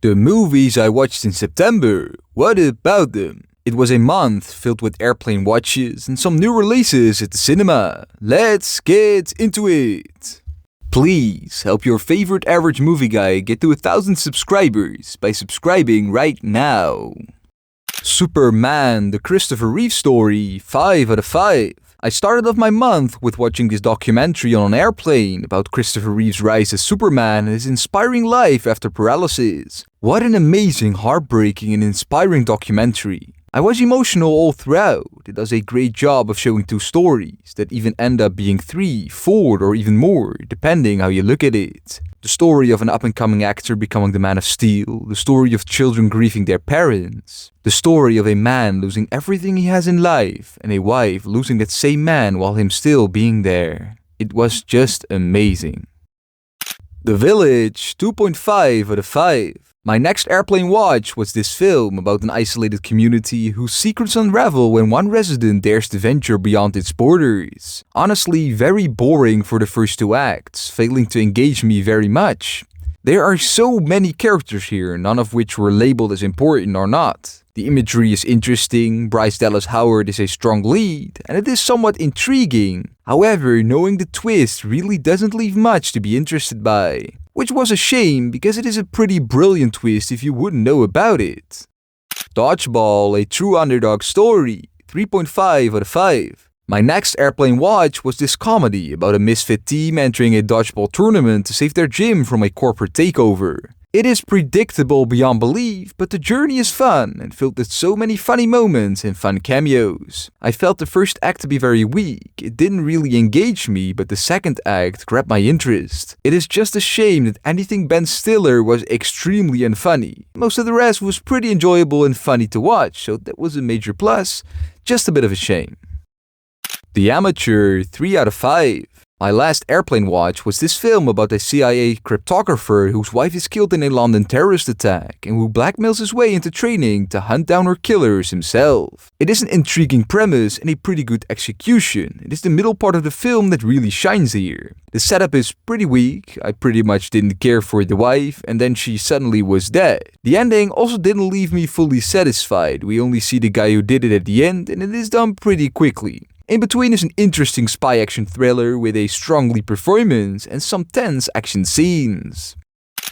The movies I watched in September, what about them? It was a month filled with airplane watches and some new releases at the cinema. Let's get into it! Please help your favorite average movie guy get to 1,000 subscribers by subscribing right now. Superman, the Christopher Reeve story, 5 out of 5. I started off my month with watching this documentary on an airplane about Christopher Reeve's rise as Superman and his inspiring life after paralysis. What an amazing, heartbreaking and inspiring documentary. I was emotional all throughout. It does a great job of showing two stories that even end up being 3, 4 or even more, depending how you look at it. The story of an up-and-coming actor becoming the Man of Steel, the story of children grieving their parents, the story of a man losing everything he has in life, and a wife losing that same man while him still being there. It was just amazing. The Village, 2.5 out of 5. My next airplane watch was this film about an isolated community whose secrets unravel when one resident dares to venture beyond its borders. Honestly, very boring for the first 2 acts, failing to engage me very much. There are so many characters here, none of which were labeled as important or not. The imagery is interesting, Bryce Dallas Howard is a strong lead, and it is somewhat intriguing. However, knowing the twist really doesn't leave much to be interested by. Which was a shame, because it is a pretty brilliant twist if you wouldn't know about it. Dodgeball, a true underdog story, 3.5 out of 5. My next airplane watch was this comedy about a misfit team entering a dodgeball tournament to save their gym from a corporate takeover. It is predictable beyond belief, but the journey is fun and filled with so many funny moments and fun cameos. I felt the first act to be very weak, it didn't really engage me, but the second act grabbed my interest. It is just a shame that anything Ben Stiller was extremely unfunny. Most of the rest was pretty enjoyable and funny to watch, so that was a major plus, just a bit of a shame. The Amateur, 3 out of 5. My last airplane watch was this film about a CIA cryptographer whose wife is killed in a London terrorist attack and who blackmails his way into training to hunt down her killers himself. It is an intriguing premise and a pretty good execution. It is the middle part of the film that really shines here. The setup is pretty weak, I pretty much didn't care for the wife and then she suddenly was dead. The ending also didn't leave me fully satisfied, we only see the guy who did it at the end and it is done pretty quickly. In between is an interesting spy action thriller with a strong lead performance and some tense action scenes.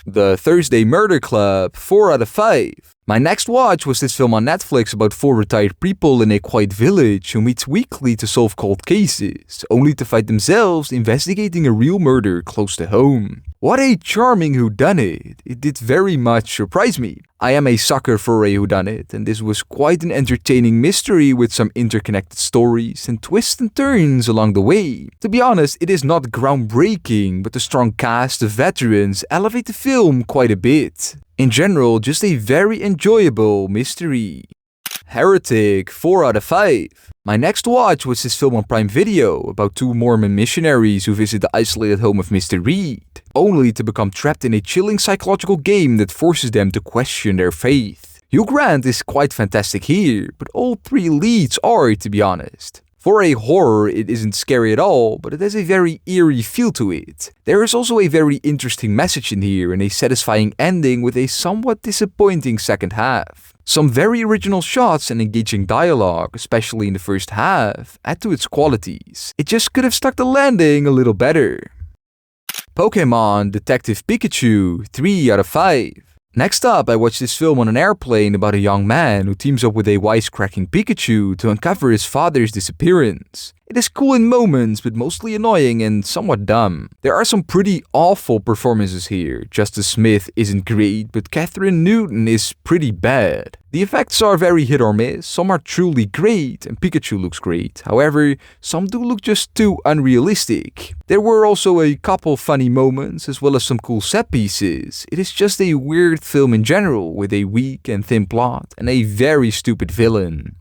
The Thursday Murder Club, 4 out of 5. My next watch was this film on Netflix about 4 retired people in a quiet village who meet weekly to solve cold cases, only to find themselves investigating a real murder close to home. What a charming whodunit! It did very much surprise me. I am a sucker for a whodunit, and this was quite an entertaining mystery with some interconnected stories and twists and turns along the way. To be honest, it is not groundbreaking, but the strong cast of veterans elevate the film quite a bit. In general, just a very enjoyable mystery. Heretic, 4 out of 5. My next watch was this film on Prime Video about 2 Mormon missionaries who visit the isolated home of Mr. Reed, only to become trapped in a chilling psychological game that forces them to question their faith. Hugh Grant is quite fantastic here, but all 3 leads are, to be honest. For a horror, it isn't scary at all, but it has a very eerie feel to it. There is also a very interesting message in here and a satisfying ending with a somewhat disappointing second half. Some very original shots and engaging dialogue, especially in the first half, add to its qualities. It just could have stuck the landing a little better. Pokémon Detective Pikachu, 3 out of 5. Next up, I watched this film on an airplane about a young man who teams up with a wisecracking Pikachu to uncover his father's disappearance. It is cool in moments, but mostly annoying and somewhat dumb. There are some pretty awful performances here. Justice Smith isn't great, but Catherine Newton is pretty bad. The effects are very hit or miss, some are truly great, and Pikachu looks great. However, some do look just too unrealistic. There were also a couple funny moments, as well as some cool set pieces. It is just a weird film in general, with a weak and thin plot, and a very stupid villain.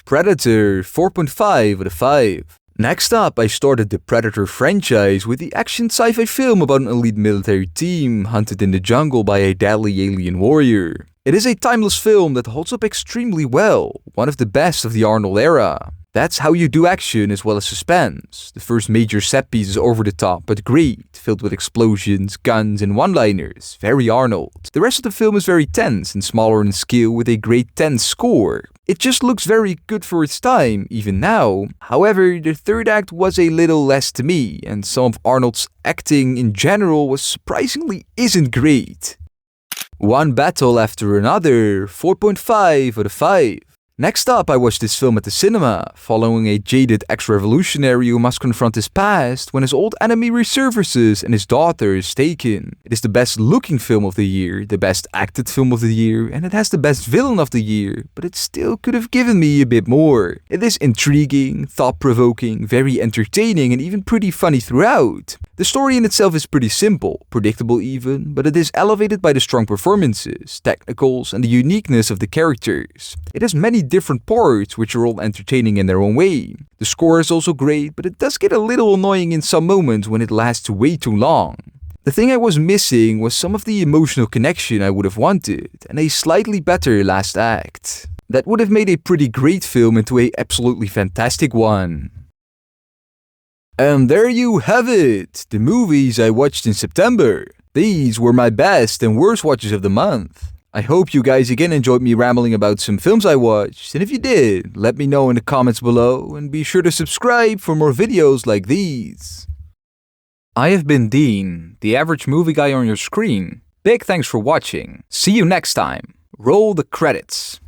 Predator, 4.5 out of 5. Next up, I started the Predator franchise with the action sci-fi film about an elite military team hunted in the jungle by a deadly alien warrior. It is a timeless film that holds up extremely well, one of the best of the Arnold era. That's how you do action as well as suspense. The first major set piece is over the top, but great, filled with explosions, guns, and one-liners. Very Arnold. The rest of the film is very tense and smaller in scale with a great tense score. It just looks very good for its time, even now. However, the third act was a little less to me, and some of Arnold's acting in general was surprisingly isn't great. One battle after another, 4.5 out of 5. Next up, I watched this film at the cinema, following a jaded ex-revolutionary who must confront his past when his old enemy resurfaces and his daughter is taken. It is the best looking film of the year, the best acted film of the year, and it has the best villain of the year, but it still could have given me a bit more. It is intriguing, thought-provoking, very entertaining, and even pretty funny throughout. The story in itself is pretty simple, predictable even, but it is elevated by the strong performances, technicals, and the uniqueness of the characters. It has many different parts, which are all entertaining in their own way. The score is also great, but it does get a little annoying in some moments when it lasts way too long. The thing I was missing was some of the emotional connection I would have wanted, and a slightly better last act. That would have made a pretty great film into a absolutely fantastic one. And there you have it, the movies I watched in September. These were my best and worst watches of the month. I hope you guys again enjoyed me rambling about some films I watched, and if you did, let me know in the comments below, and be sure to subscribe for more videos like these. I have been Dean, the average movie guy on your screen. Big thanks for watching. See you next time. Roll the credits.